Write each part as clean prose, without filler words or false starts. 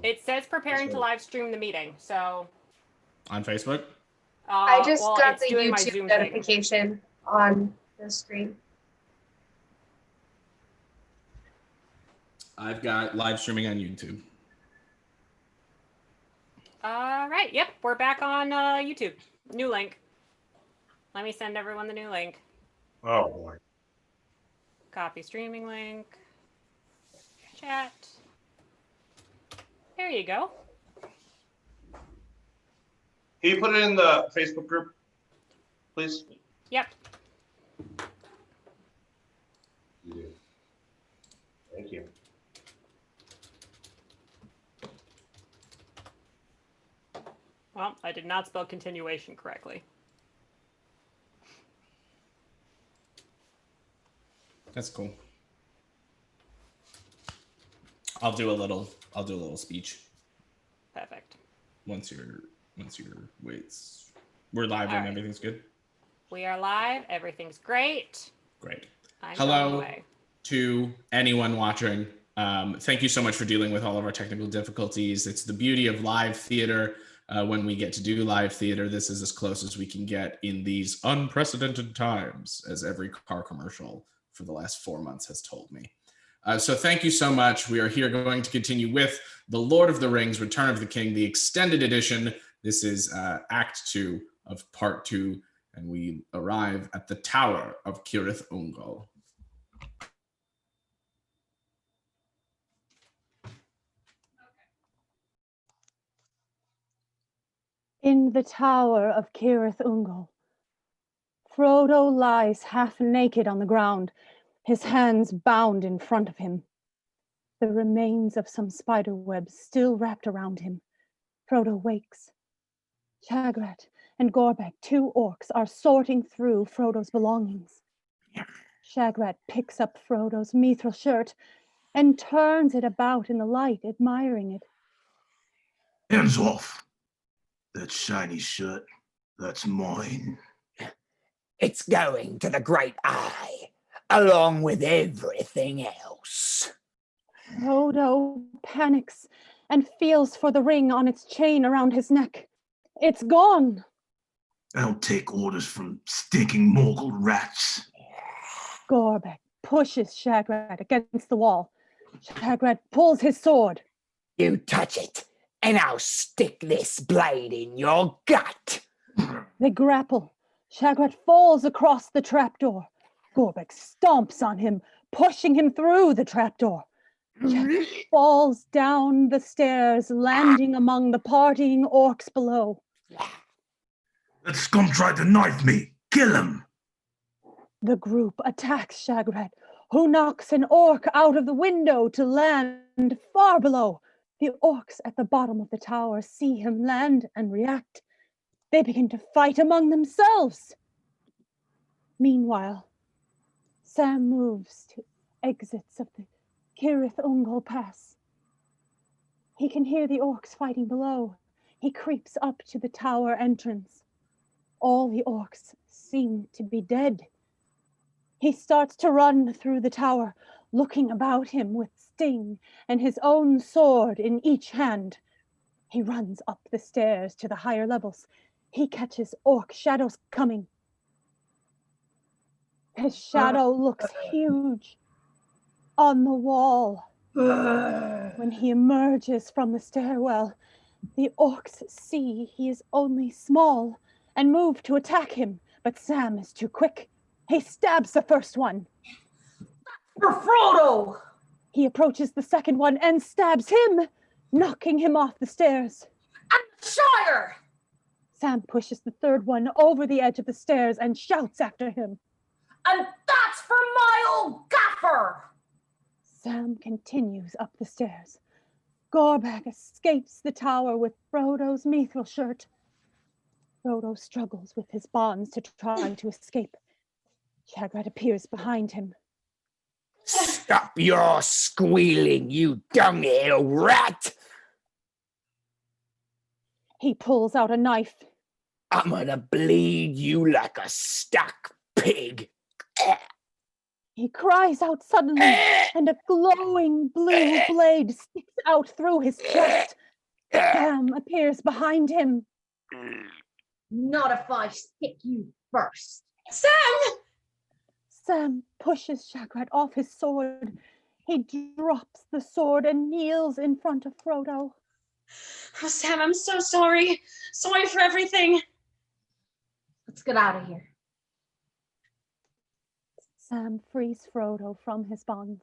It says preparing to live stream the meeting, so. On Facebook? I just got the doing my YouTube Zoom notification on the screen. I've got live streaming on YouTube. All right. Yep. We're back on YouTube. New link. Let me send everyone the new link. Oh boy. Copy streaming link. Chat. There you go. Can you put it in the Facebook group, please? Yep. Thank you. Well, I did not spell continuation correctly. That's cool. I'll do a little speech. Perfect. Once your waits. We're live and everything's good. We are live. Everything's great. Great. I'm Hello to anyone watching. Thank you so much for dealing with all of our technical difficulties. It's the beauty of live theater. When we get to do live theater, this is as close as we can get in these unprecedented times, as every car commercial for the last 4 months has told me. So thank you so much. We are here going to continue with The Lord of the Rings, Return of the King, the extended edition. This is Act 2 of Part 2, and we arrive at the Tower of Cirith Ungol. In the tower of Cirith Ungol, Frodo lies half naked on the ground, his hands bound in front of him. The remains of some spider webs still wrapped around him. Frodo wakes. Shagrat and Gorbek, 2 orcs, are sorting through Frodo's belongings. Shagrat picks up Frodo's mithril shirt and turns it about in the light, admiring it. Hands off. That shiny shirt, that's mine. It's going to the Great Eye, along with everything else. Frodo panics and feels for the ring on its chain around his neck. It's gone. I don't take orders from stinking Morgul rats. Gorbek pushes Shagrat against the wall. Shagrat pulls his sword. You touch it, and I'll stick this blade in your gut. They grapple. Shagrat falls across the trapdoor. Gorbek stomps on him, pushing him through the trapdoor. Shagrat falls down the stairs, landing among the partying orcs below. That scum tried to knife me. Kill him. The group attacks Shagrat, who knocks an orc out of the window to land far below. The orcs at the bottom of the tower see him land and react. They begin to fight among themselves. Meanwhile, Sam moves to exits of the Cirith Ungol Pass. He can hear the orcs fighting below. He creeps up to the tower entrance. All the orcs seem to be dead. He starts to run through the tower, looking about him with Sting and his own sword in each hand. He runs up the stairs to the higher levels. He catches orc shadows coming. His shadow looks huge on the wall. When he emerges from the stairwell, the orcs see he is only small and move to attack him, but Sam is too quick. He stabs the first one. For Frodo! He approaches the second one and stabs him, knocking him off the stairs. And Shire! Sam pushes the third one over the edge of the stairs and shouts after him. And that's for my old gaffer! Sam continues up the stairs. Gorbak escapes the tower with Frodo's mithril shirt. Frodo struggles with his bonds to try to escape. Shagrat appears behind him. Stop your squealing, you dunghill rat! He pulls out a knife. I'm gonna bleed you like a stuck pig. He cries out suddenly, and a glowing blue blade sticks out through his chest. Sam appears behind him. Not if I stick you first. Sam! Sam pushes Shagrat off his sword. He drops the sword and kneels in front of Frodo. Oh, Sam, I'm so sorry. Sorry for everything. Let's get out of here. Sam frees Frodo from his bonds.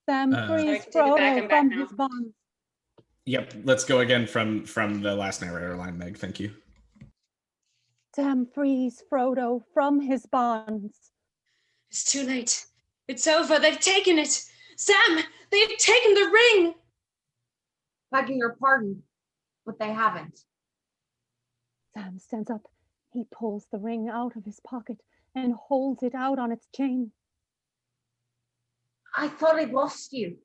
Sam frees Frodo from his bonds. Yep, let's go again from the last narrator line, Meg. Thank you. Sam frees Frodo from his bonds. It's too late. It's over. They've taken it. Sam, they've taken the ring. Begging your pardon, but they haven't. Sam stands up. He pulls the ring out of his pocket and holds it out on its chain. I thought I'd lost you,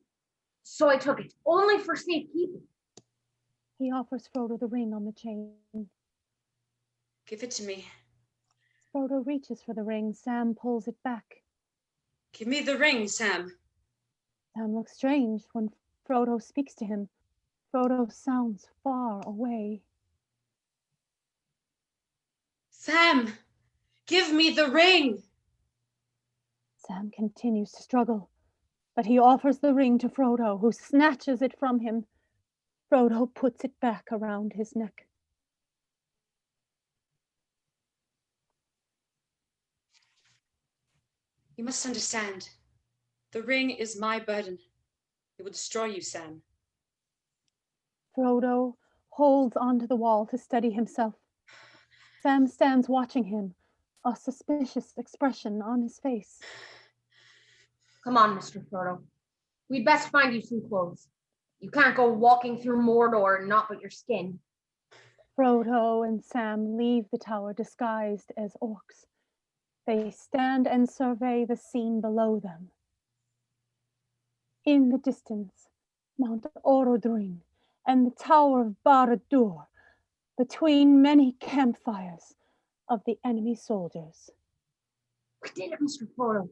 so I took it, only for safekeeping. He offers Frodo the ring on the chain. Give it to me. Frodo reaches for the ring. Sam pulls it back. Give me the ring, Sam. Sam looks strange when Frodo speaks to him. Frodo sounds far away. Sam, give me the ring. Sam continues to struggle, but he offers the ring to Frodo, who snatches it from him. Frodo puts it back around his neck. You must understand. The ring is my burden. It will destroy you, Sam. Frodo holds onto the wall to steady himself. Sam stands watching him, a suspicious expression on his face. Come on, Mr. Frodo. We'd best find you some clothes. You can't go walking through Mordor and not but your skin. Frodo and Sam leave the tower disguised as orcs. They stand and survey the scene below them. In the distance, Mount Orodruin and the Tower of Barad-dûr, between many campfires of the enemy soldiers. We did it, Mr. Frodo.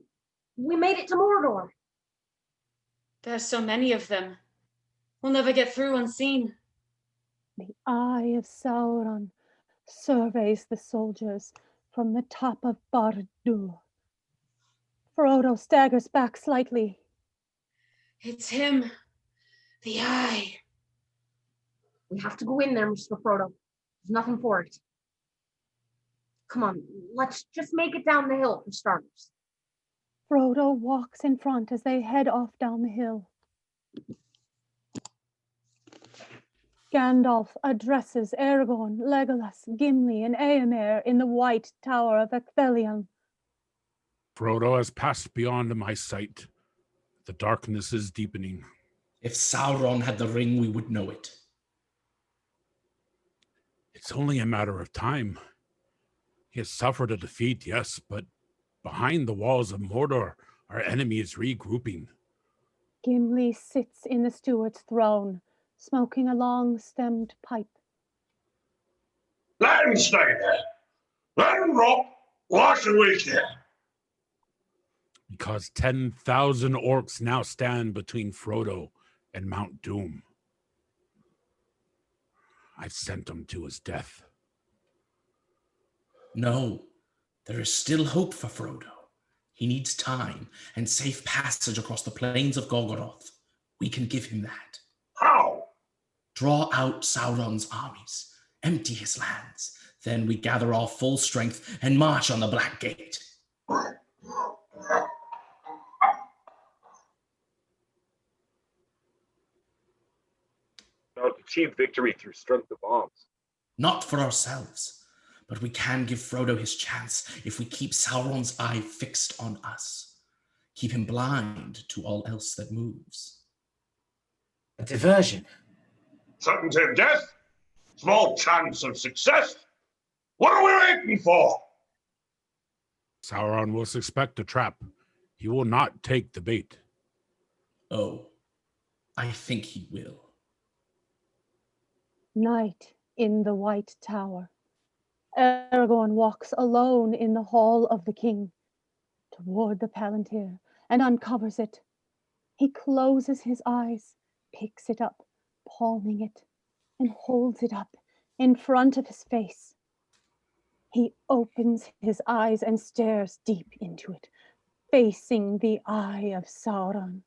We made it to Mordor. There's so many of them. We'll never get through unseen. The eye of Sauron surveys the soldiers from the top of Barad-dûr. Frodo staggers back slightly. It's him. The eye. We have to go in there, Mr. Frodo. There's nothing for it. Come on, let's just make it down the hill for starters. Frodo walks in front as they head off down the hill. Gandalf addresses Aragorn, Legolas, Gimli, and Éomer in the White Tower of Ecthelion. Frodo has passed beyond my sight. The darkness is deepening. If Sauron had the ring, we would know it. It's only a matter of time. He has suffered a defeat, yes, but behind the walls of Mordor, our enemy is regrouping. Gimli sits in the steward's throne, smoking a long-stemmed pipe. Let him stay there. Let him rot. Why should we care? Because 10,000 orcs now stand between Frodo and Mount Doom. I've sent him to his death. No, there is still hope for Frodo. He needs time and safe passage across the plains of Gorgoroth. We can give him that. How? Draw out Sauron's armies, empty his lands. Then we gather our full strength and march on the Black Gate. To achieve victory through strength of arms. Not for ourselves, But we can give Frodo his chance if we keep Sauron's eye fixed on us. Keep him blind to all else that moves. A diversion. Certainty of death? Small chance of success? What are we waiting for? Sauron will suspect a trap. He will not take the bait. Oh, I think he will. Night in the White Tower. Aragorn walks alone in the hall of the king toward the Palantir and uncovers it. He closes his eyes, picks it up, palming it, and holds it up in front of his face. He opens his eyes and stares deep into it, facing the eye of Sauron,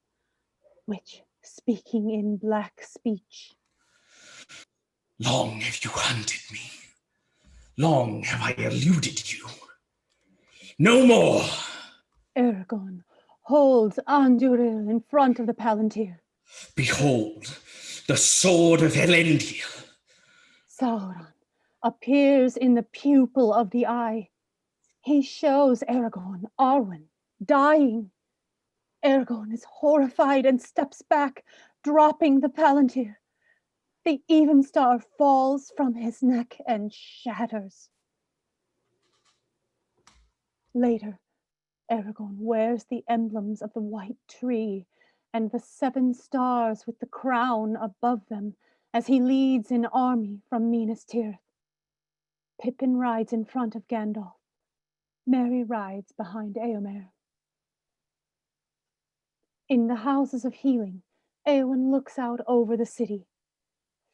which, speaking in black speech, Long have you hunted me. Long have I eluded you. No more. Aragorn holds Andúril in front of the Palantir. Behold, the sword of Elendil. Sauron appears in the pupil of the eye. He shows Aragorn Arwen dying. Aragorn is horrified and steps back, dropping the Palantir. The Evenstar falls from his neck and shatters. Later, Aragorn wears the emblems of the White Tree and the 7 stars with the crown above them as he leads an army from Minas Tirith. Pippin rides in front of Gandalf. Merry rides behind Éomer. In the Houses of Healing, Éowyn looks out over the city.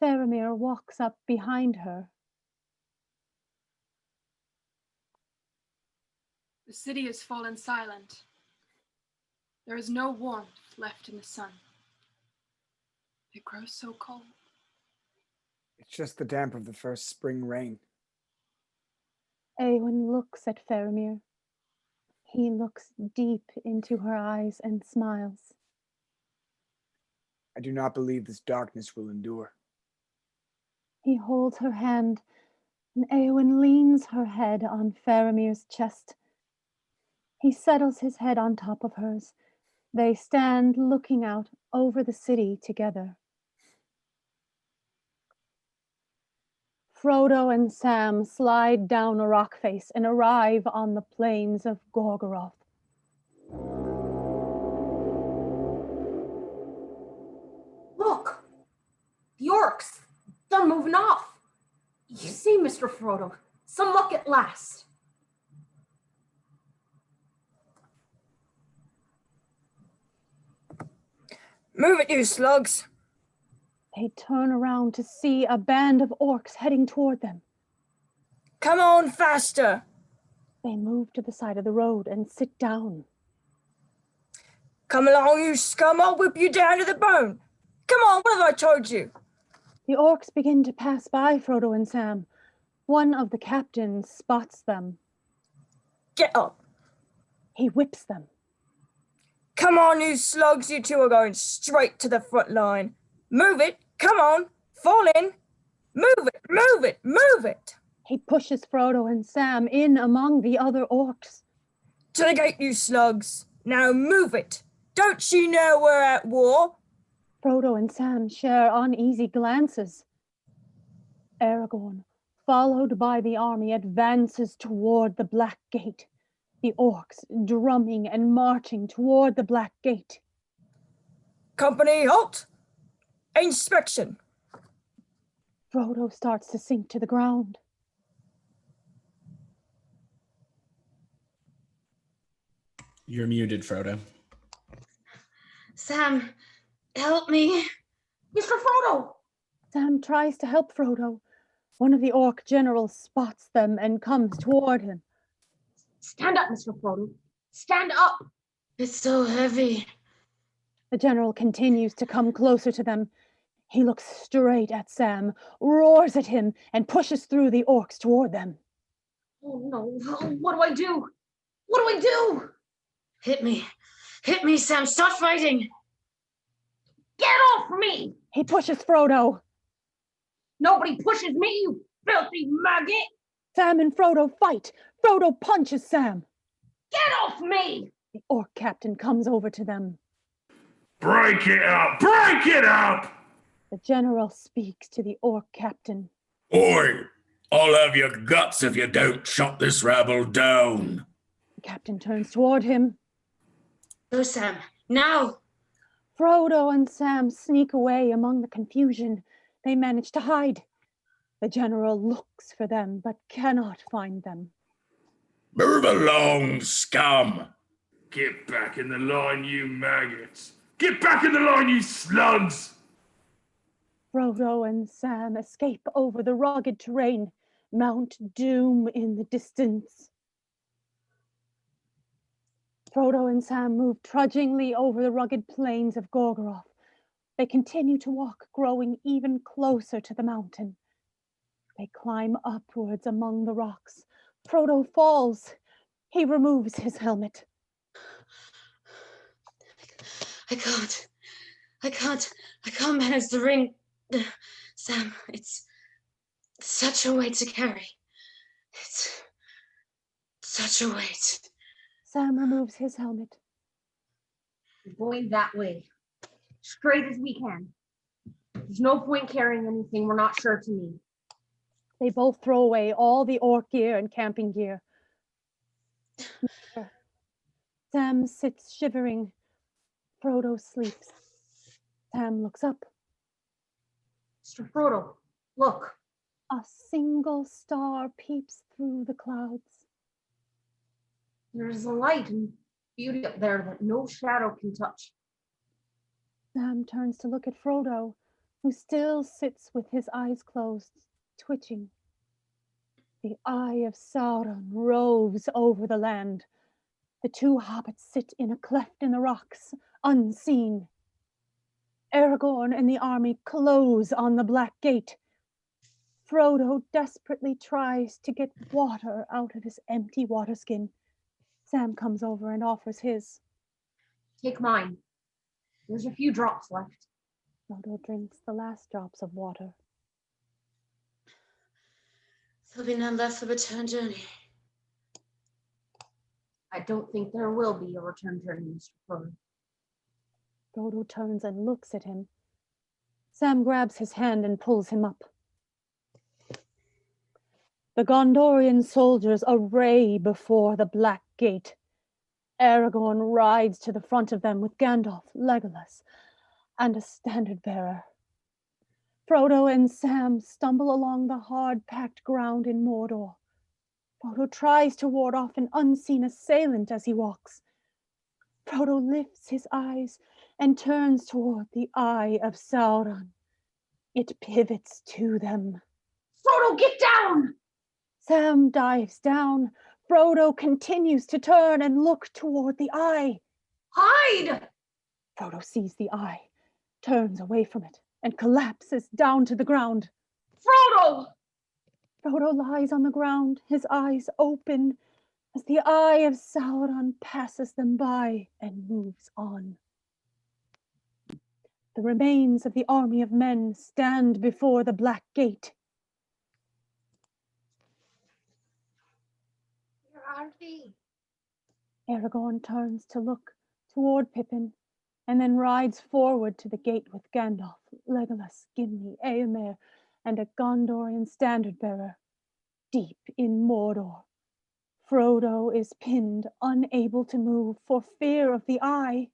Faramir walks up behind her. The city has fallen silent. There is no warmth left in the sun. It grows so cold. It's just the damp of the first spring rain. Éowyn looks at Faramir. He looks deep into her eyes and smiles. I do not believe this darkness will endure. He holds her hand, and Éowyn leans her head on Faramir's chest. He settles his head on top of hers. They stand looking out over the city together. Frodo and Sam slide down a rock face and arrive on the plains of Gorgoroth. Look! The orcs! They're moving off! You see, Mr. Frodo, some luck at last. Move it, you slugs! They turn around to see a band of orcs heading toward them. Come on, faster! They move to the side of the road and sit down. Come along, you scum! I'll whip you down to the bone! Come on, what have I told you? The orcs begin to pass by Frodo and Sam. One of the captains spots them. Get up! He whips them. Come on, you slugs! You two are going straight to the front line. Move it! Come on! Fall in! Move it! Move it! Move it! He pushes Frodo and Sam in among the other orcs. To the gate, you slugs! Now move it! Don't you know we're at war? Frodo and Sam share uneasy glances. Aragorn, followed by the army, advances toward the Black Gate. The orcs drumming and marching toward the Black Gate. Company, halt! Inspection! Frodo starts to sink to the ground. You're muted, Frodo. Sam, help me. Mr. Frodo! Sam tries to help Frodo. One of the orc generals spots them and comes toward him. Stand up, Mr. Frodo. Stand up! It's so heavy. The general continues to come closer to them. He looks straight at Sam, roars at him, and pushes through the orcs toward them. Oh no, what do I do? What do I do? Hit me, Sam, stop fighting. Get off me! He pushes Frodo. Nobody pushes me, you filthy maggot! Sam and Frodo fight. Frodo punches Sam. Get off me! The orc captain comes over to them. Break it up! Break it up! The general speaks to the orc captain. Oi! I'll have your guts if you don't shut this rabble down. The captain turns toward him. Go, Sam. Now! Frodo and Sam sneak away among the confusion. They manage to hide. The general looks for them, but cannot find them. Move along, scum! Get back in the line, you maggots! Get back in the line, you slugs! Frodo and Sam escape over the rugged terrain, Mount Doom in the distance. Frodo and Sam move trudgingly over the rugged plains of Gorgoroth. They continue to walk, growing even closer to the mountain. They climb upwards among the rocks. Frodo falls. He removes his helmet. I can't manage the ring. Sam, it's such a weight to carry. It's such a weight. Sam removes his helmet. We're going that way. Straight as we can. There's no point carrying anything we're not sure to need. They both throw away all the orc gear and camping gear. Sam sits shivering. Frodo sleeps. Sam looks up. Mr. Frodo, look. A single star peeps through the clouds. There's a light and beauty up there that no shadow can touch. Sam turns to look at Frodo, who still sits with his eyes closed, twitching. The eye of Sauron roves over the land. The two hobbits sit in a cleft in the rocks, unseen. Aragorn and the army close on the Black Gate. Frodo desperately tries to get water out of his empty water skin. Sam comes over and offers his. Take mine. There's a few drops left. Frodo drinks the last drops of water. There'll be none left for return journey. I don't think there will be a return journey, Mr. Frodo. Frodo turns and looks at him. Sam grabs his hand and pulls him up. The Gondorian soldiers array before the Black Gate. Aragorn rides to the front of them with Gandalf, Legolas, and a standard bearer. Frodo and Sam stumble along the hard-packed ground in Mordor. Frodo tries to ward off an unseen assailant as he walks. Frodo lifts his eyes and turns toward the Eye of Sauron. It pivots to them. Frodo, get down! Sam dives down. Frodo continues to turn and look toward the eye. Hide! Frodo sees the eye, turns away from it, and collapses down to the ground. Frodo! Frodo lies on the ground, his eyes open, as the Eye of Sauron passes them by and moves on. The remains of the army of men stand before the Black Gate. Where are they? Aragorn turns to look toward Pippin, and then rides forward to the gate with Gandalf, Legolas, Gimli, Eomer, and a Gondorian standard-bearer. Deep in Mordor, Frodo is pinned, unable to move for fear of the eye.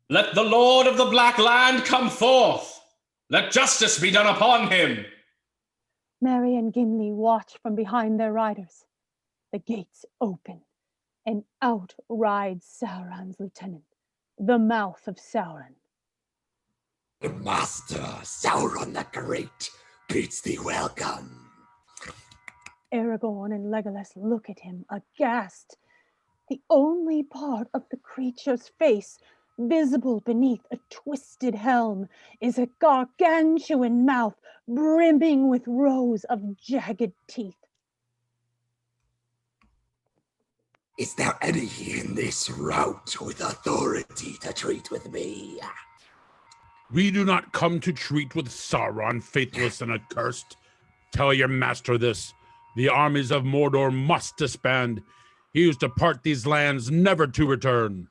Let the Lord of the Black Land come forth. Let justice be done upon him. Merry and Gimli watch from behind their riders. The gates open, and out rides Sauron's lieutenant, the mouth of Sauron. The Master, Sauron the Great, bids thee welcome. Aragorn and Legolas look at him, aghast. The only part of the creature's face visible beneath a twisted helm is a gargantuan mouth brimming with rows of jagged teeth. Is there any in this rout with authority to treat with me? We do not come to treat with Sauron, faithless and accursed. Tell your master this. The armies of Mordor must disband. He used to part these lands never to return.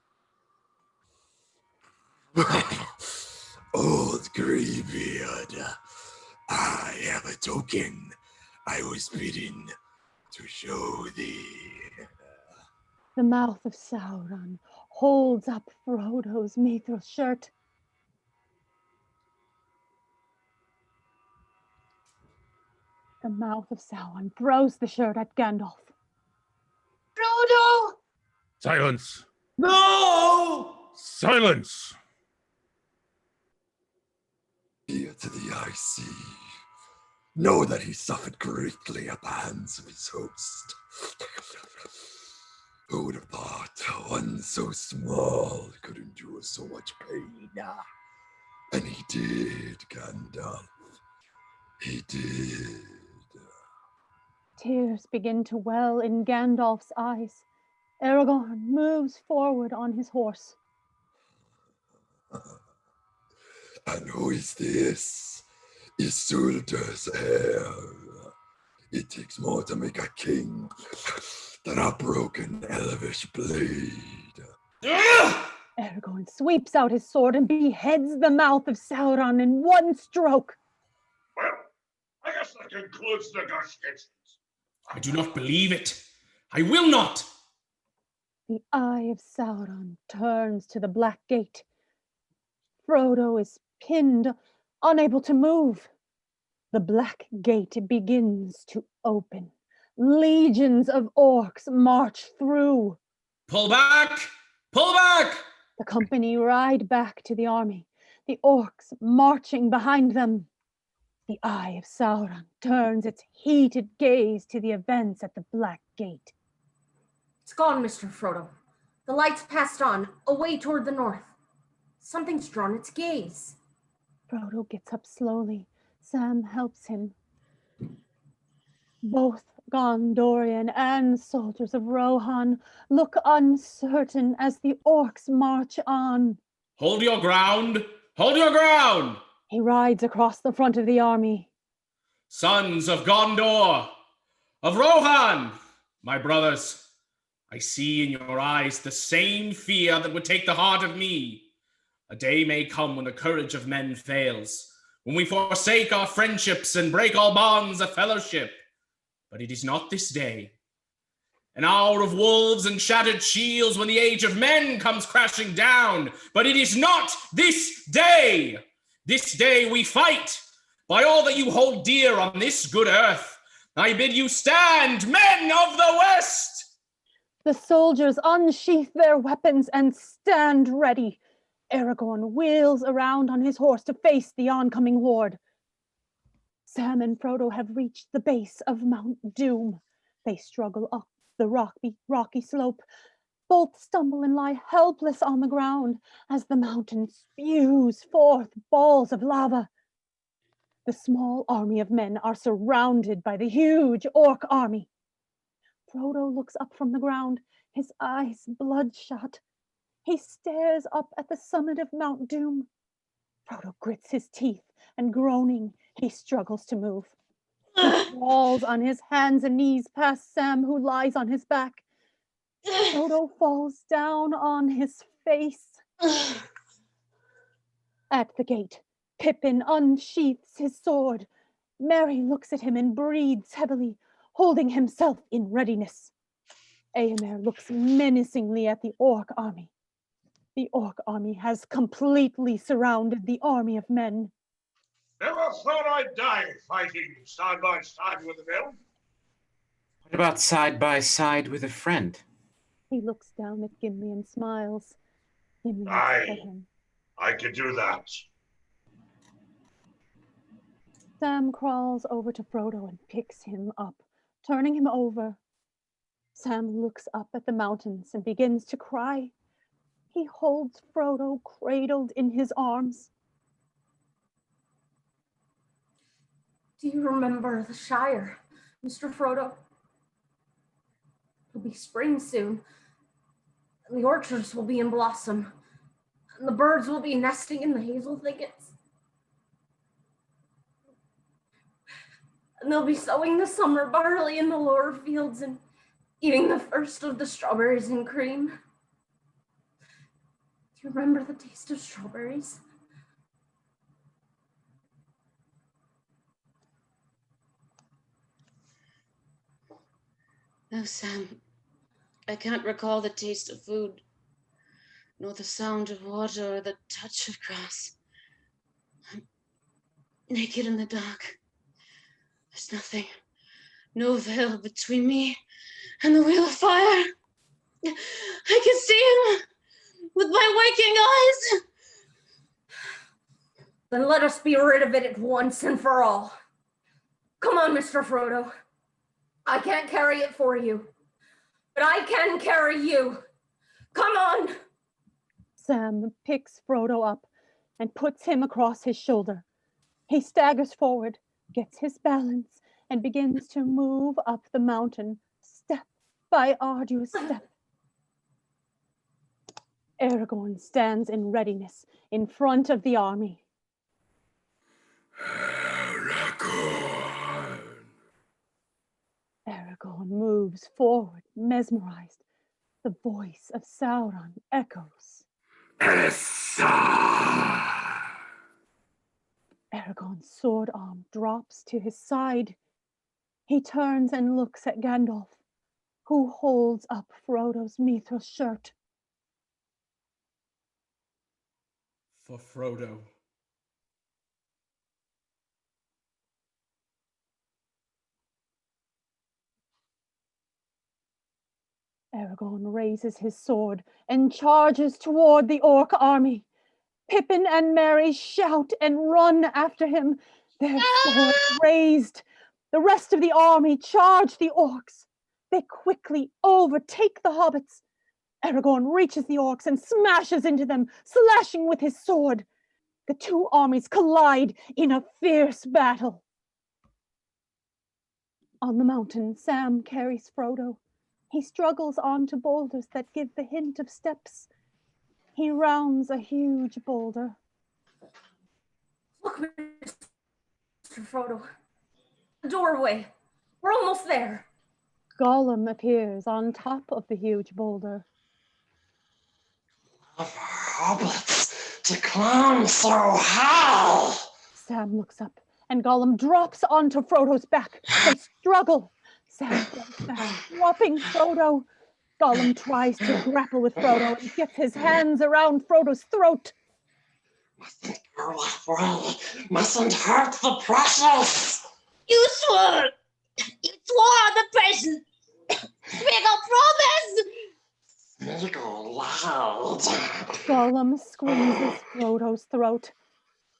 Old Greybeard, I have a token I was bidden to show thee. The mouth of Sauron holds up Frodo's mithril shirt. The mouth of Sauron throws the shirt at Gandalf. Frodo! Silence. No! Silence. Here to the Eye Sea. Know that he suffered greatly at the hands of his host. Who would have thought one so small could endure so much pain? And he did, Gandalf. He did. Tears begin to well in Gandalf's eyes. Aragorn moves forward on his horse. And who is this? Isildur's heir. It takes more to make a king than a broken elvish blade. Aragorn sweeps out his sword and beheads the mouth of Sauron in one stroke. Well, I guess that concludes negotiations. I do not believe it. I will not. The eye of Sauron turns to the Black Gate. Frodo is pinned, unable to move. The Black Gate begins to open. Legions of orcs march through. Pull back! Pull back! The company ride back to the army, the orcs marching behind them. The eye of Sauron turns its heated gaze to the events at the Black Gate. It's gone, Mr. Frodo. The light's passed on, away toward the north. Something's drawn its gaze. Frodo gets up slowly. Sam helps him. Both Gondorian and soldiers of Rohan look uncertain as the orcs march on. Hold your ground! Hold your ground! He rides across the front of the army. Sons of Gondor, of Rohan, my brothers, I see in your eyes the same fear that would take the heart of me. A day may come when the courage of men fails, when we forsake our friendships and break all bonds of fellowship. But it is not this day. An hour of wolves and shattered shields when the age of men comes crashing down. But it is not this day. This day we fight. By all that you hold dear on this good earth, I bid you stand, men of the West! The soldiers unsheath their weapons and stand ready. Aragorn wheels around on his horse to face the oncoming horde. Sam and Frodo have reached the base of Mount Doom. They struggle up the rocky slope. Both stumble and lie helpless on the ground as the mountain spews forth balls of lava. The small army of men are surrounded by the huge orc army. Frodo looks up from the ground, his eyes bloodshot. He stares up at the summit of Mount Doom. Frodo grits his teeth and, groaning, he struggles to move. He crawls on his hands and knees past Sam, who lies on his back. Frodo falls down on his face. At the gate, Pippin unsheaths his sword. Merry looks at him and breathes heavily, holding himself in readiness. Éomer looks menacingly at the orc army. The orc army has completely surrounded the army of men. Never thought I'd die fighting side by side with an elf. What about side by side with a friend? He looks down at Gimli and smiles. Gimli looks Aye. at him. I could do that. Sam crawls over to Frodo and picks him up, turning him over. Sam looks up at the mountains and begins to cry. He holds Frodo cradled in his arms. Do you remember the Shire, Mr. Frodo? It'll be spring soon, and the orchards will be in blossom, and the birds will be nesting in the hazel thickets. And they'll be sowing the summer barley in the lower fields and eating the first of the strawberries and cream. Do you remember the taste of strawberries? No, Sam. I can't recall the taste of food, nor the sound of water or the touch of grass. I'm naked in the dark. There's nothing, no veil between me and the wheel of fire. I can see him with my waking eyes. Then let us be rid of it at once and for all. Come on, Mr. Frodo. I can't carry it for you, but I can carry you. Come on. Sam picks Frodo up and puts him across his shoulder. He staggers forward, gets his balance, and begins to move up the mountain, step by arduous step. Aragorn stands in readiness in front of the army. Aragorn moves forward, mesmerized. The voice of Sauron echoes. Aragorn's sword arm drops to his side. He turns and looks at Gandalf, who holds up Frodo's mithril shirt. For Frodo. Aragorn raises his sword and charges toward the orc army. Pippin and Merry shout and run after him, their swords raised. The rest of the army charge the orcs. They quickly overtake the hobbits. Aragorn reaches the orcs and smashes into them, slashing with his sword. The two armies collide in a fierce battle. On the mountain, Sam carries Frodo. He struggles onto boulders that give the hint of steps. He rounds a huge boulder. Look, Mr. Frodo. The doorway. We're almost there. Gollum appears on top of the huge boulder. Hobbits to climb so high. Sam looks up and Gollum drops onto Frodo's back. They struggle. Sam goes back, dropping Frodo. Gollum tries to grapple with Frodo and gets his hands around Frodo's throat. Mustn't go that way. Mustn't hurt the precious. You swore! You swore the present! Smeagol promise! Smeagol loud. Gollum squeezes Frodo's throat.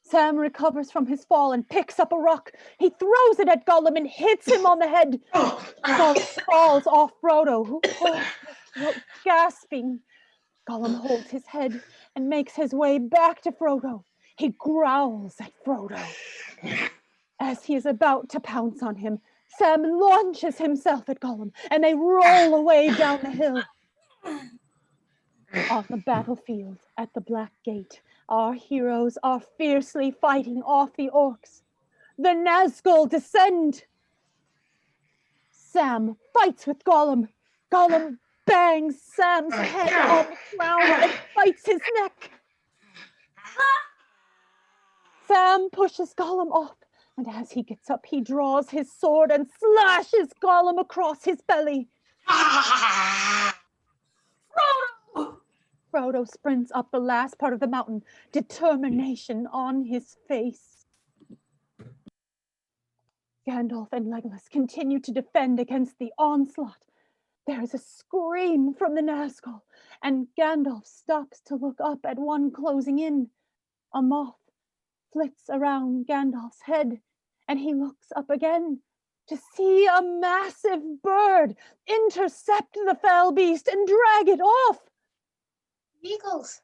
Sam recovers from his fall and picks up a rock. He throws it at Gollum and hits him on the head. Gollum falls off Frodo, who holds his throat, gasping. Gollum holds his head and makes his way back to Frodo. He growls at Frodo. As he is about to pounce on him, Sam launches himself at Gollum, and they roll away down the hill. On the battlefield at the Black Gate, our heroes are fiercely fighting off the orcs. The Nazgul descend. Sam fights with Gollum. Gollum bangs Sam's head on the ground and bites his neck. Sam pushes Gollum off, and as he gets up, he draws his sword and slashes Gollum across his belly. Frodo sprints up the last part of the mountain, determination on his face. Gandalf and Legolas continue to defend against the onslaught. There is a scream from the Nazgul, and Gandalf stops to look up at one closing in. A moth flits around Gandalf's head, and he looks up again to see a massive bird intercept the fell beast and drag it off. Eagles!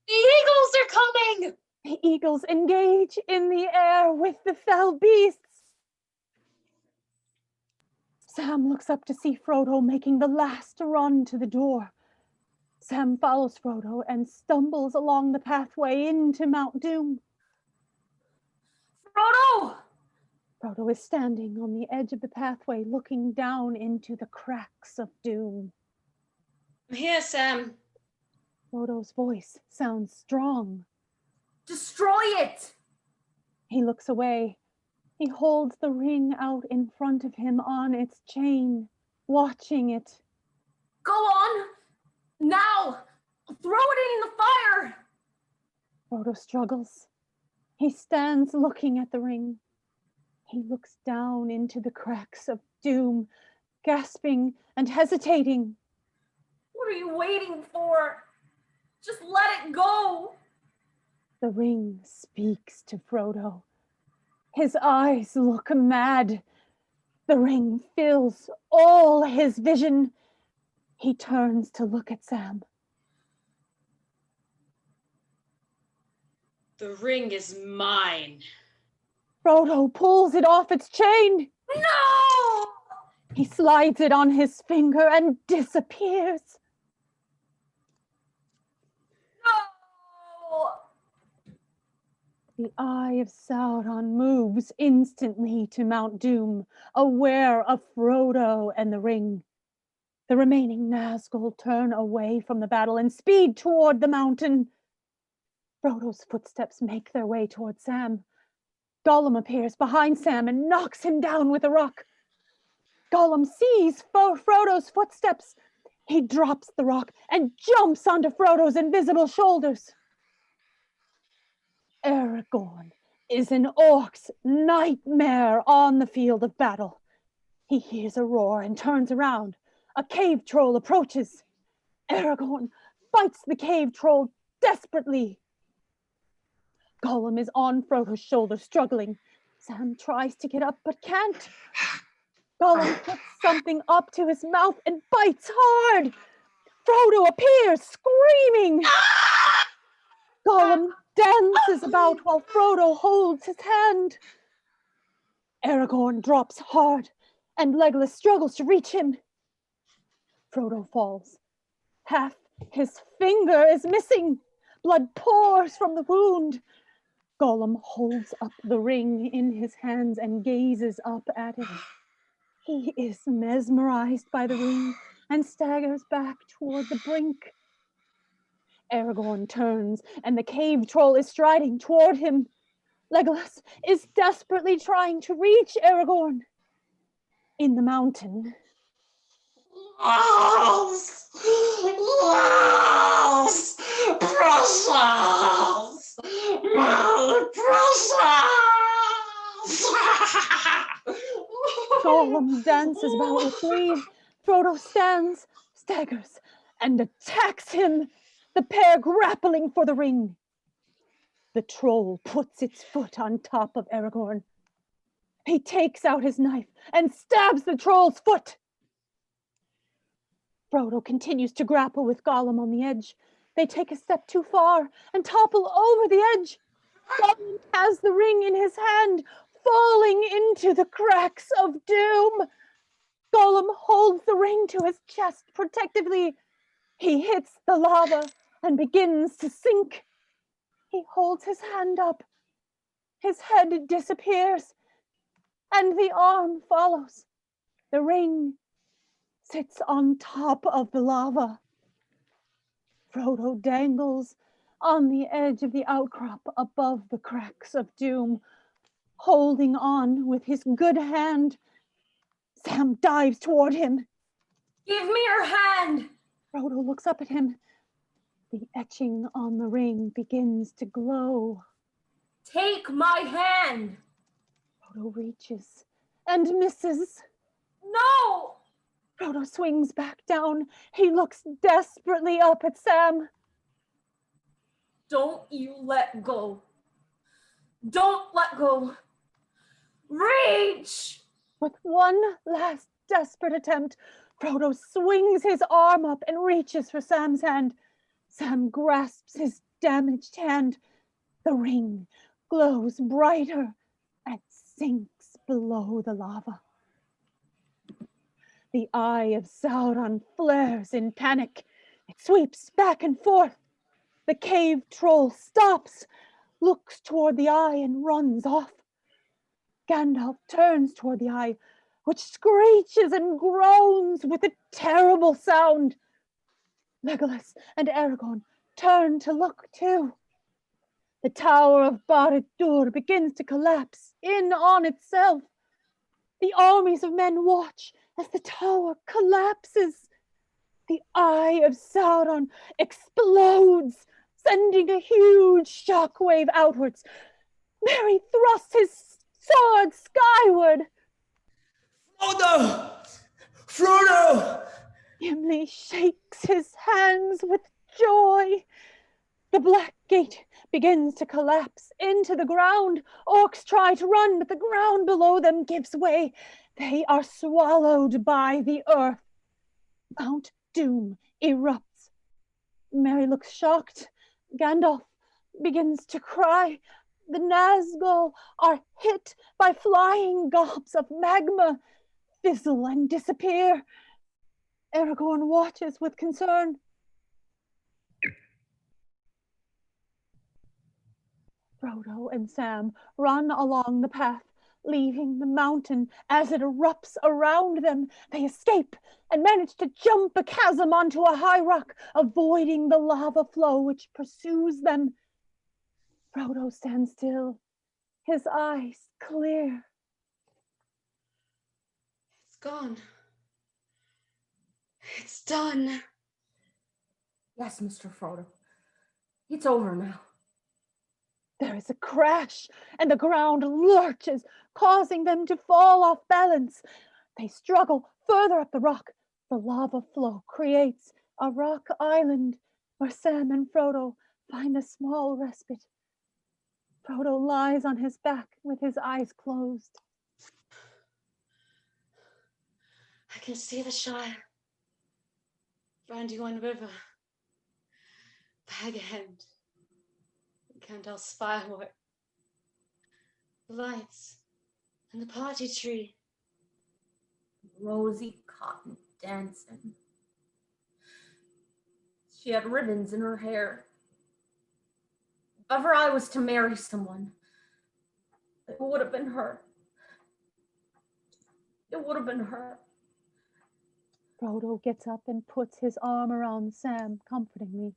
The eagles are coming! The eagles engage in the air with the fell beasts. Sam looks up to see Frodo making the last run to the door. Sam follows Frodo and stumbles along the pathway into Mount Doom. Frodo! Frodo is standing on the edge of the pathway, looking down into the cracks of doom. I'm here, Sam. Frodo's voice sounds strong. Destroy it! He looks away. He holds the ring out in front of him on its chain, watching it. Go on! Now! Throw it in the fire! Frodo struggles. He stands looking at the ring. He looks down into the cracks of doom, gasping and hesitating. What are you waiting for? Just let it go! The ring speaks to Frodo. His eyes look mad. The ring fills all his vision. He turns to look at Sam. The ring is mine. Frodo pulls it off its chain. No! He slides it on his finger and disappears. No! The Eye of Sauron moves instantly to Mount Doom, aware of Frodo and the ring. The remaining Nazgul turn away from the battle and speed toward the mountain. Frodo's footsteps make their way toward Sam. Gollum appears behind Sam and knocks him down with a rock. Gollum sees Frodo's footsteps. He drops the rock and jumps onto Frodo's invisible shoulders. Aragorn is an orc's nightmare on the field of battle. He hears a roar and turns around. A cave troll approaches. Aragorn fights the cave troll desperately. Gollum is on Frodo's shoulder, struggling. Sam tries to get up, but can't. Gollum puts something up to his mouth and bites hard. Frodo appears, screaming. Gollum dances about while Frodo holds his hand. Aragorn drops hard, and Legolas struggles to reach him. Frodo falls. Half his finger is missing. Blood pours from the wound. Gollum holds up the ring in his hands and gazes up at it. He is mesmerized by the ring and staggers back toward the brink. Aragorn turns, and the cave troll is striding toward him. Legolas is desperately trying to reach Aragorn. In the mountain. Lost! Lost! Precious! My precious! Gollum dances about with glee. Frodo stands, staggers, and attacks him, the pair grappling for the ring. The troll puts its foot on top of Aragorn. He takes out his knife and stabs the troll's foot. Frodo continues to grapple with Gollum on the edge. They take a step too far and topple over the edge. Gollum has the ring in his hand, falling into the cracks of doom. Gollum holds the ring to his chest protectively. He hits the lava and begins to sink. He holds his hand up. His head disappears, and the arm follows. The ring sits on top of the lava. Frodo dangles on the edge of the outcrop above the cracks of doom, holding on with his good hand. Sam dives toward him. Give me your hand! Frodo looks up at him. The etching on the ring begins to glow. Take my hand! Frodo reaches and misses. No! Frodo swings back down. He looks desperately up at Sam. Don't you let go. Don't let go. Reach! With one last desperate attempt, Frodo swings his arm up and reaches for Sam's hand. Sam grasps his damaged hand. The ring glows brighter and sinks below the lava. The Eye of Sauron flares in panic. It sweeps back and forth. The cave troll stops, looks toward the eye, and runs off. Gandalf turns toward the eye, which screeches and groans with a terrible sound. Legolas and Aragorn turn to look too. The tower of Barad-dûr begins to collapse in on itself. The armies of men watch as the tower collapses. The eye of Sauron explodes, sending a huge shockwave outwards. Merry thrusts his sword skyward. Frodo! Frodo! Gimli shakes his hands with joy. The black gate begins to collapse into the ground. Orcs try to run, but the ground below them gives way. They are swallowed by the earth. Mount Doom erupts. Merry looks shocked. Gandalf begins to cry. The Nazgul are hit by flying gobs of magma, fizzle and disappear. Aragorn watches with concern. Frodo and Sam run along the path, leaving the mountain as it erupts around them. They escape and manage to jump a chasm onto a high rock, avoiding the lava flow which pursues them. Frodo stands still, his eyes clear. It's gone. It's done. Yes, Mr. Frodo. It's over now. There is a crash, and the ground lurches, causing them to fall off balance. They struggle further up the rock. The lava flow creates a rock island where Sam and Frodo find a small respite. Frodo lies on his back with his eyes closed. I can see the Shire. Brandywine River. Bag End. Gandalf's firework. The lights. And the party tree. Rosie Cotton dancing. She had ribbons in her hair. If ever I was to marry someone, it would have been her. It would have been her. Frodo gets up and puts his arm around Sam comfortingly.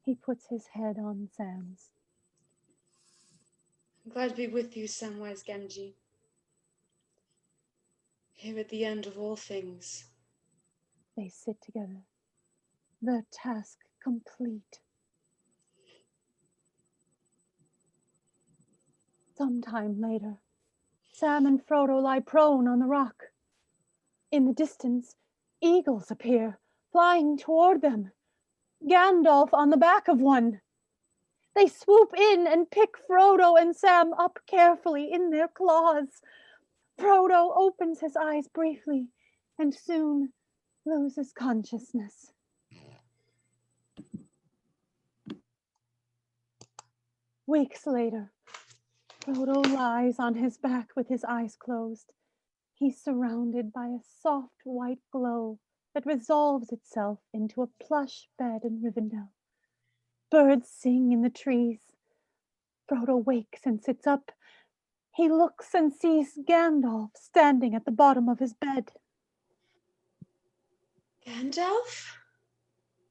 He puts his head on Sam's. I'm glad to be with you, Samwise Gamgee. Here at the end of all things. They sit together, their task complete. Sometime later, Sam and Frodo lie prone on the rock. In the distance, eagles appear, flying toward them. Gandalf on the back of one. They swoop in and pick Frodo and Sam up carefully in their claws. Frodo opens his eyes briefly and soon loses consciousness. Weeks later, Frodo lies on his back with his eyes closed. He's surrounded by a soft white glow that resolves itself into a plush bed in Rivendell. Birds sing in the trees. Frodo wakes and sits up. He looks and sees Gandalf standing at the bottom of his bed. Gandalf?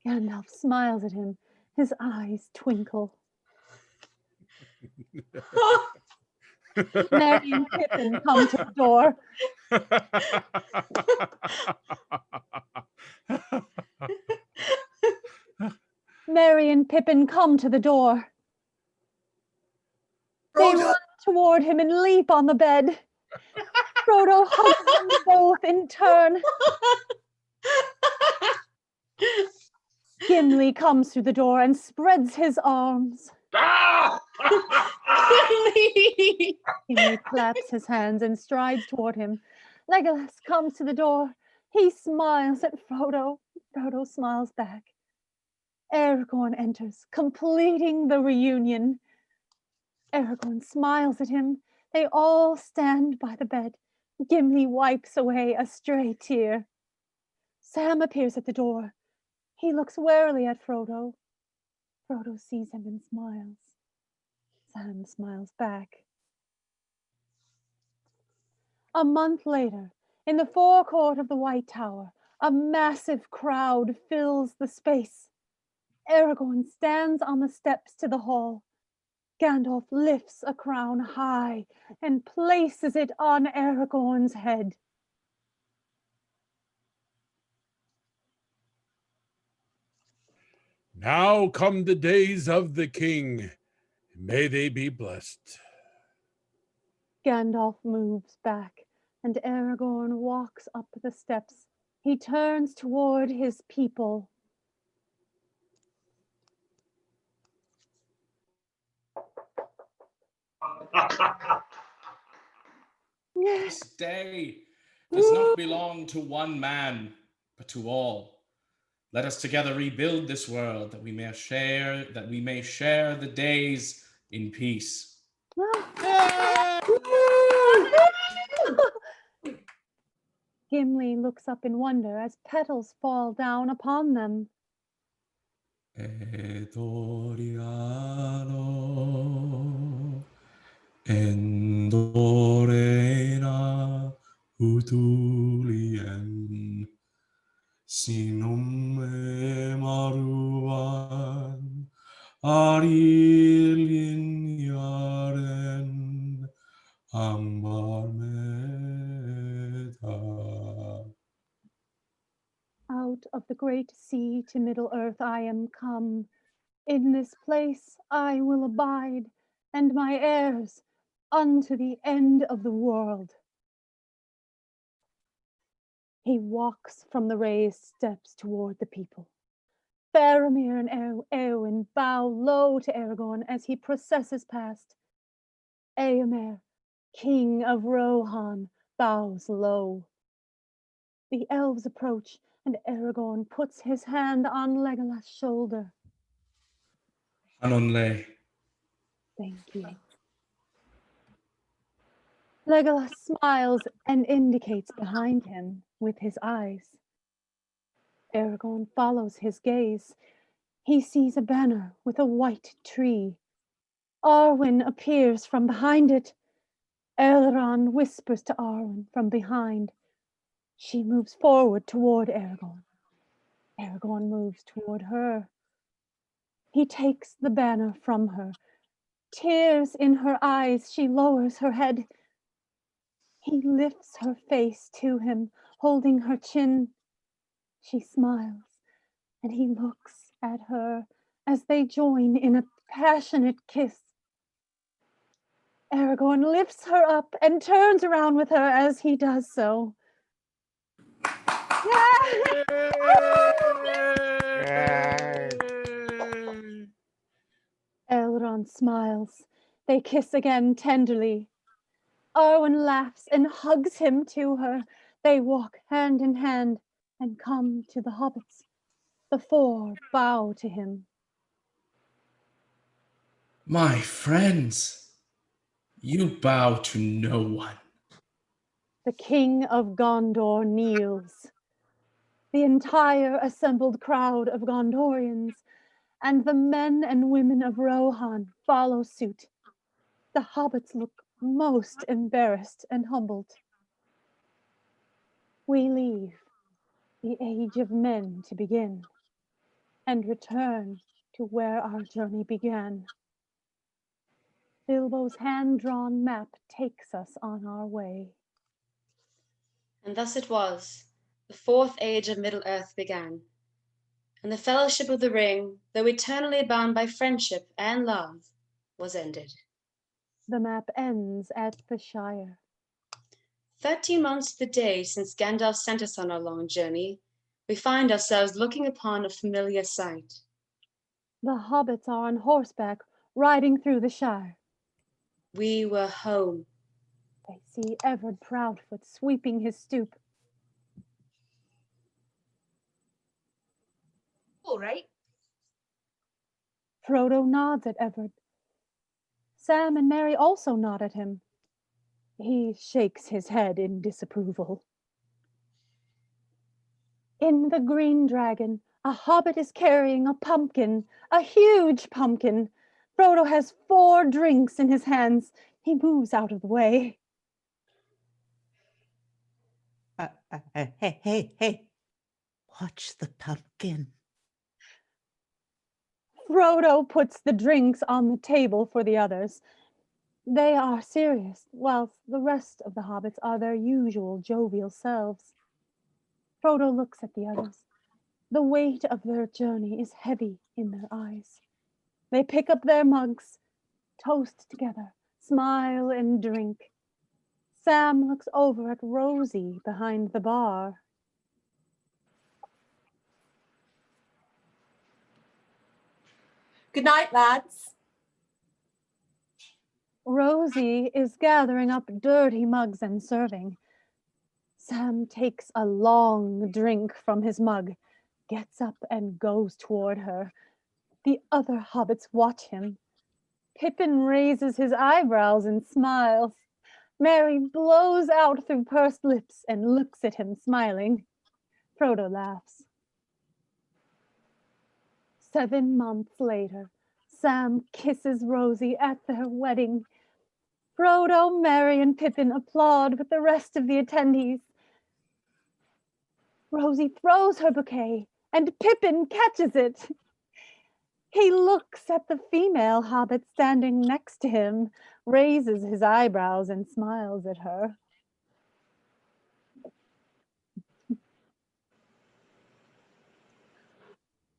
Gandalf smiles at him. His eyes twinkle. Merry and Pippin come to the door. Merry and Pippin come to the door. They run toward him and leap on the bed. Frodo hugs them both in turn. Gimli comes through the door and spreads his arms. Gimli claps his hands and strides toward him. Legolas comes to the door. He smiles at Frodo. Frodo smiles back. Aragorn enters, completing the reunion. Aragorn smiles at him. They all stand by the bed. Gimli wipes away a stray tear. Sam appears at the door. He looks warily at Frodo. Frodo sees him and smiles. Sam smiles back. A month later, in the forecourt of the White Tower, a massive crowd fills the space. Aragorn stands on the steps to the hall. Gandalf lifts a crown high and places it on Aragorn's head. Now come the days of the king. May they be blessed. Gandalf moves back, and Aragorn walks up the steps. He turns toward his people. This day does not belong to one man, but to all. Let us together rebuild this world that we may share the days in peace. Gimli looks up in wonder as petals fall down upon them. Edoriano endorena utulien sinum maruan arilin yaren ambar meta. Out of the great sea to Middle-earth I am come. In this place I will abide, and my heirs unto the end of the world. He walks from the raised steps toward the people. Faramir and Éowyn bow low to Aragorn as he processes past. Éomer, king of Rohan, bows low. The elves approach, and Aragorn puts his hand on Legolas' shoulder. Hanonle. Thank you. Legolas smiles and indicates behind him with his eyes. Aragorn follows his gaze. He sees a banner with a white tree. Arwen appears from behind it. Elrond whispers to Arwen from behind. She moves forward toward Aragorn. Aragorn moves toward her. He takes the banner from her. Tears in her eyes, she lowers her head. He lifts her face to him, holding her chin. She smiles, and he looks at her as they join in a passionate kiss. Aragorn lifts her up and turns around with her as he does so. Elrond smiles. They kiss again tenderly. Arwen laughs and hugs him to her. They walk hand in hand and come to the hobbits. The four bow to him. My friends, you bow to no one. The king of Gondor kneels. The entire assembled crowd of Gondorians and the men and women of Rohan follow suit. The hobbits look most embarrassed and humbled. We leave the age of men to begin and return to where our journey began. Bilbo's hand-drawn map takes us on our way. And thus it was, the fourth age of Middle-earth began, and the Fellowship of the Ring, though eternally bound by friendship and love, was ended. The map ends at the Shire. 13 months to the day since Gandalf sent us on our long journey, we find ourselves looking upon a familiar sight. The hobbits are on horseback, riding through the Shire. We were home. They see Everard Proudfoot sweeping his stoop. All right. Frodo nods at Everard. Sam and Merry also nod at him. He shakes his head in disapproval. In the Green Dragon, a hobbit is carrying a pumpkin, a huge pumpkin. Frodo has 4 drinks in his hands. He moves out of the way. Hey. Watch the pumpkin. Frodo puts the drinks on the table for the others. They are serious, whilst the rest of the hobbits are their usual jovial selves. Frodo looks at the others. The weight of their journey is heavy in their eyes. They pick up their mugs, toast together, smile and drink. Sam looks over at Rosie behind the bar. Good night, lads. Rosie is gathering up dirty mugs and serving. Sam takes a long drink from his mug, gets up and goes toward her. The other hobbits watch him. Pippin raises his eyebrows and smiles. Merry blows out through pursed lips and looks at him, smiling. Frodo laughs. 7 months later, Sam kisses Rosie at their wedding. Frodo, Merry, and Pippin applaud with the rest of the attendees. Rosie throws her bouquet, and Pippin catches it. He looks at the female hobbit standing next to him, raises his eyebrows, and smiles at her.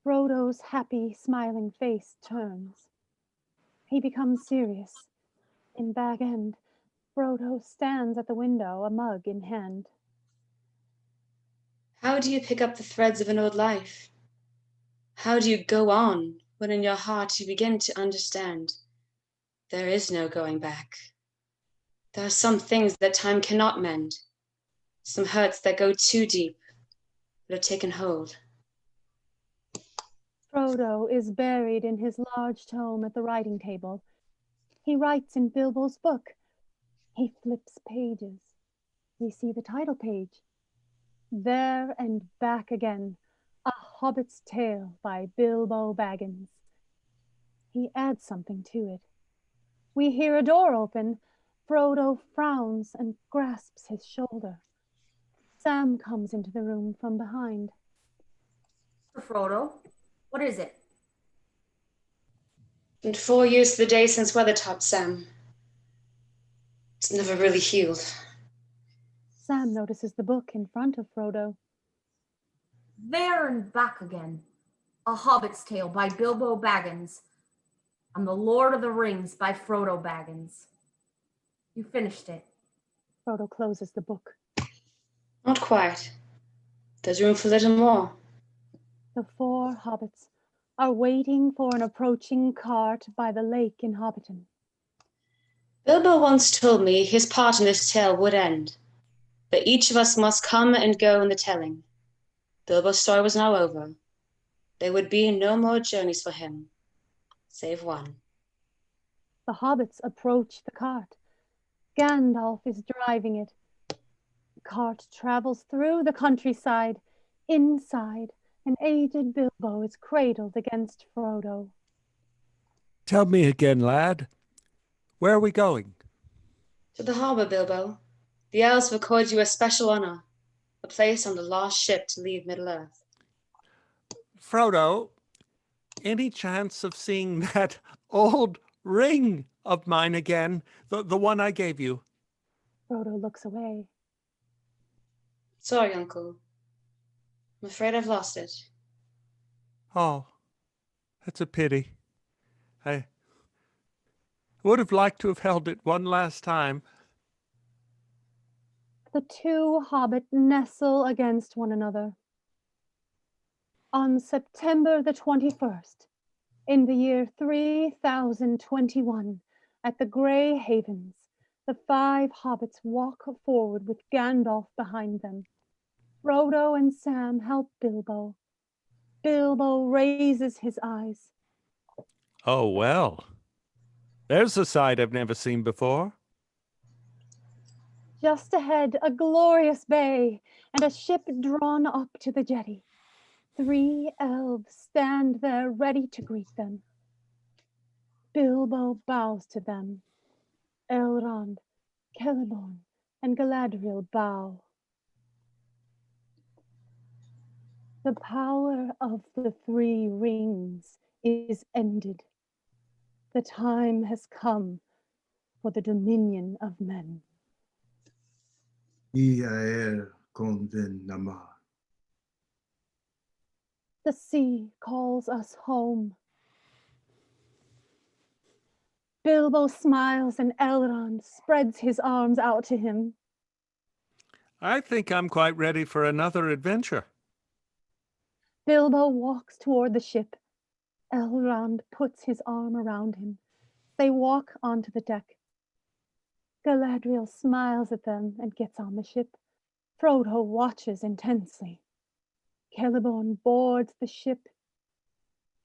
Frodo's happy, smiling face turns. He becomes serious. In Bag End, Frodo stands at the window, a mug in hand. How do you pick up the threads of an old life? How do you go on when in your heart you begin to understand there is no going back? There are some things that time cannot mend, some hurts that go too deep, that have taken hold. Frodo is buried in his large tome at the writing table. He writes in Bilbo's book. He flips pages. We see the title page. There and Back Again, A Hobbit's Tale by Bilbo Baggins. He adds something to it. We hear a door open. Frodo frowns and grasps his shoulder. Sam comes into the room from behind. Frodo, what is it? And 4 years to the day since Weathertop, Sam. It's never really healed. Sam notices the book in front of Frodo. There and Back Again, A Hobbit's Tale by Bilbo Baggins, and The Lord of the Rings by Frodo Baggins. You finished it. Frodo closes the book. Not quite. There's room for a little more. The 4 hobbits are waiting for an approaching cart by the lake in Hobbiton. Bilbo once told me his part in this tale would end, but each of us must come and go in the telling. Bilbo's story was now over. There would be no more journeys for him, save one. The hobbits approach the cart. Gandalf is driving it. The cart travels through the countryside. Inside, an aged Bilbo is cradled against Frodo. Tell me again, lad. Where are we going? To the harbor, Bilbo. The elves have accorded you a special honor, a place on the last ship to leave Middle-earth. Frodo, any chance of seeing that old ring of mine again? The one I gave you? Frodo looks away. Sorry, Uncle. I'm afraid I've lost it. Oh, that's a pity. I would have liked to have held it one last time. The 2 hobbits nestle against one another. On September the 21st, in the year 3021, at the Grey Havens, the 5 hobbits walk forward with Gandalf behind them. Frodo and Sam help Bilbo. Bilbo raises his eyes. Oh, well. There's a sight I've never seen before. Just ahead, a glorious bay and a ship drawn up to the jetty. 3 elves stand there ready to greet them. Bilbo bows to them. Elrond, Celeborn, and Galadriel bow. The power of the three rings is ended. The time has come for the dominion of men. Iael conven nama. The sea calls us home. Bilbo smiles and Elrond spreads his arms out to him. I think I'm quite ready for another adventure. Bilbo walks toward the ship. Elrond puts his arm around him. They walk onto the deck. Galadriel smiles at them and gets on the ship. Frodo watches intensely. Celeborn boards the ship.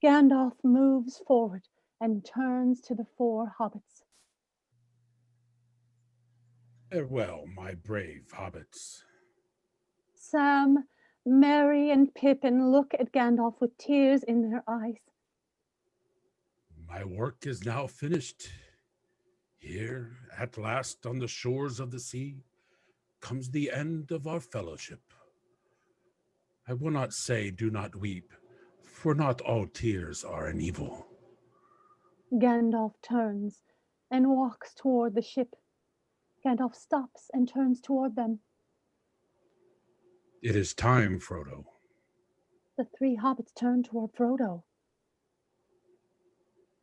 Gandalf moves forward and turns to the four hobbits. Farewell, my brave hobbits. Sam, Merry, and Pippin look at Gandalf with tears in their eyes. My work is now finished. Here, at last, on the shores of the sea, comes the end of our fellowship. I will not say, do not weep, for not all tears are an evil. Gandalf turns and walks toward the ship. Gandalf stops and turns toward them. It is time, Frodo. The three hobbits turn toward Frodo.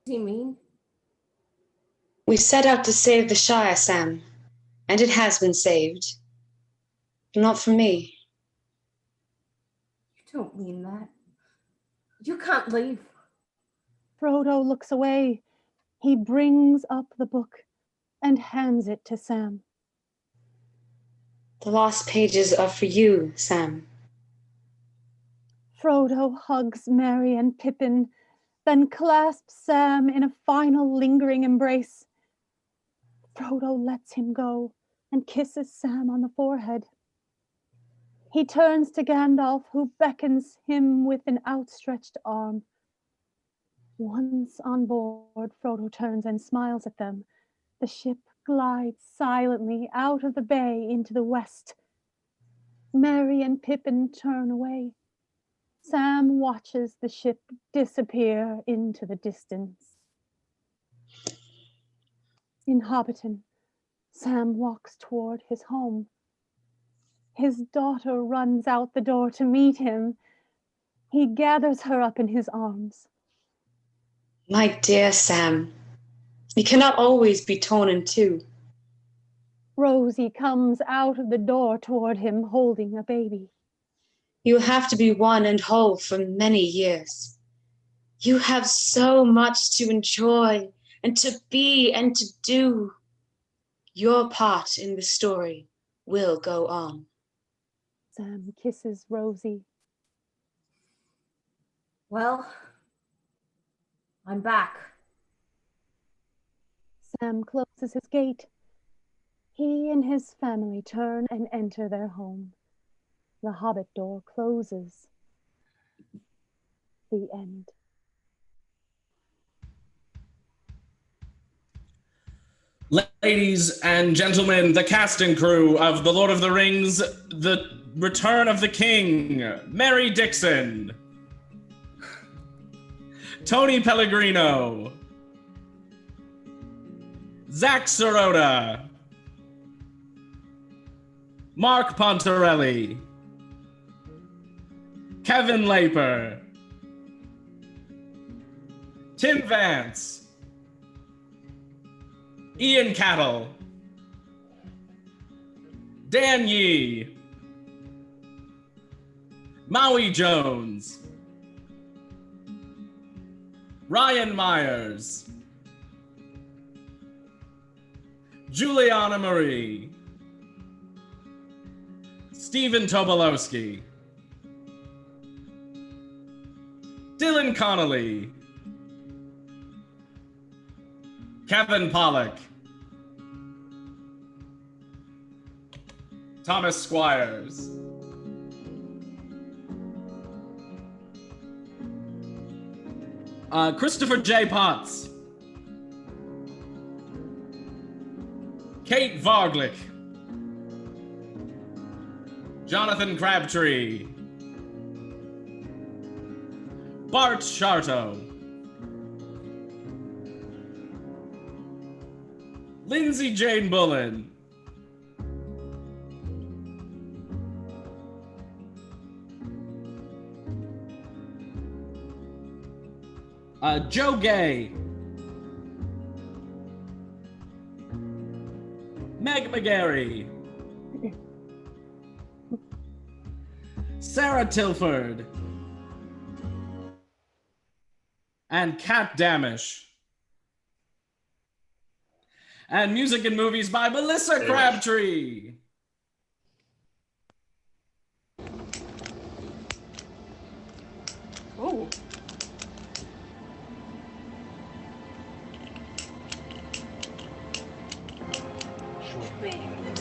What do you mean? We set out to save the Shire, Sam, and it has been saved. But not for me. You don't mean that. You can't leave. Frodo looks away. He brings up the book and hands it to Sam. The last pages are for you, Sam. Frodo hugs Merry and Pippin, then clasps Sam in a final lingering embrace. Frodo lets him go and kisses Sam on the forehead. He turns to Gandalf, who beckons him with an outstretched arm. Once on board, Frodo turns and smiles at them. The ship glides silently out of the bay into the west. Merry and Pippin turn away. Sam watches the ship disappear into the distance. In Hobbiton, Sam walks toward his home. His daughter runs out the door to meet him. He gathers her up in his arms. My dear Sam, you cannot always be torn in two. Rosie comes out of the door toward him, holding a baby. You have to be one and whole for many years. You have so much to enjoy and to be and to do. Your part in the story will go on. Sam kisses Rosie. Well, I'm back. Sam closes his gate. He and his family turn and enter their home. The hobbit door closes. The end. Ladies and gentlemen, the cast and crew of The Lord of the Rings, The Return of the King, Mary Dixon, Tony Pellegrino, Zach Sirota, Mark Pontarelli, Kevin Laper, Tim Vance, Ian Cattle, Dan Yee, Maui Jones, Ryan Myers, Juliana Marie, Stephen Tobolowski, Dylan Connolly, Kevin Pollock, Thomas Squires, Christopher J. Potts, Kate Varglick, Jonathan Crabtree, Bart Sharto, Lindsay Jane Bullen, Joe Gay, Meg McGarry, Sarah Tilford, and Kat Damish. And music and movies by Melissa Crabtree. Ooh.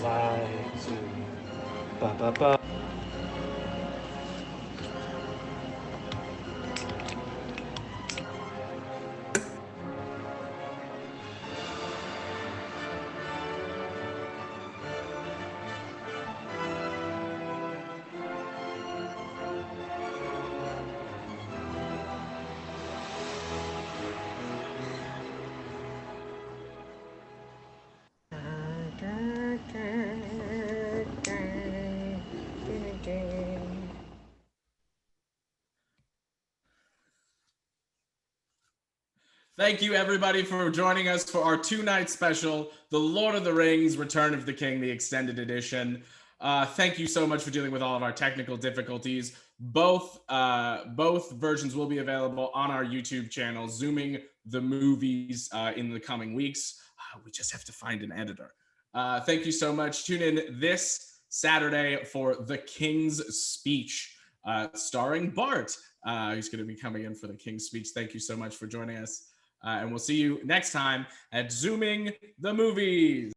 Lights. Ba ba ba. Thank you, everybody, for joining us for our two-night special, The Lord of the Rings, Return of the King, the extended edition. Thank you so much for dealing with all of our technical difficulties. Both versions will be available on our YouTube channel, Zooming the Movies, in the coming weeks. We just have to find an editor. Thank you so much. Tune in this Saturday for The King's Speech, starring Bart. He's going to be coming in for The King's Speech. Thank you so much for joining us. And we'll see you next time at Zooming the Movies.